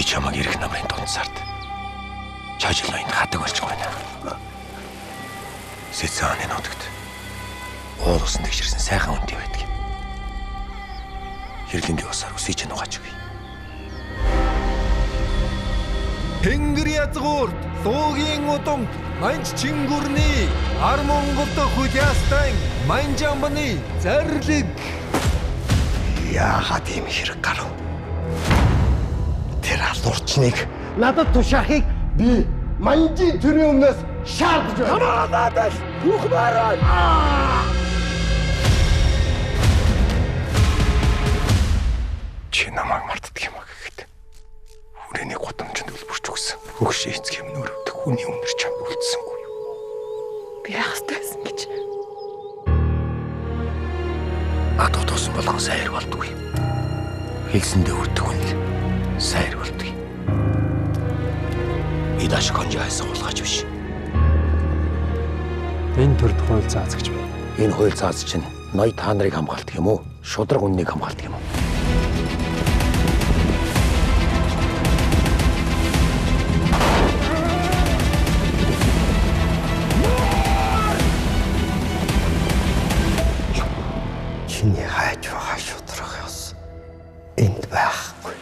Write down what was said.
чамаг ирэх намрын тунцаард чажилын хатаг болж байна. Сэцааны нутагт уулсан тэгшэрсэн сайхан үнтэй байдаг. Хэрлэнгийн усаар үсэж нугаач үгүй. Тэнгэр язгуурт луугийн удамд манж чингүрний ар Монгол дахь хүлээстэн манжамбаны зарлиг. Яагаад ийм хэрэг гарав? Тэр алуурчныг надад тушаахыг би манжийн төрийн өмнөөс шаардж байна. Хамаатай бүх бараа. Чи намайг мартдаг юм аа гэхэд хүрээний гудамжинд үлбэрч өгсөн. Хөгшөө эцгийн өмнө өрөвдөх хүний өмнөр чамд үлдсэнгүй юу? Би яах гэсэн гэж. Адуу туусан болгон сайр болдгүй. Хэлсэндээ өртөг хүн л сайр болдгүй. Би дааш конжаас суулгаач биш. Энэ төрд хууль заазгч байна. Энэ хууль цаас чинь ноёд та нарыг хамгаалдаг юм уу? Шудраг үннийг хамгаалдаг юм уу? Чиний хайж байгаа шудраг ёс энд байхгүй.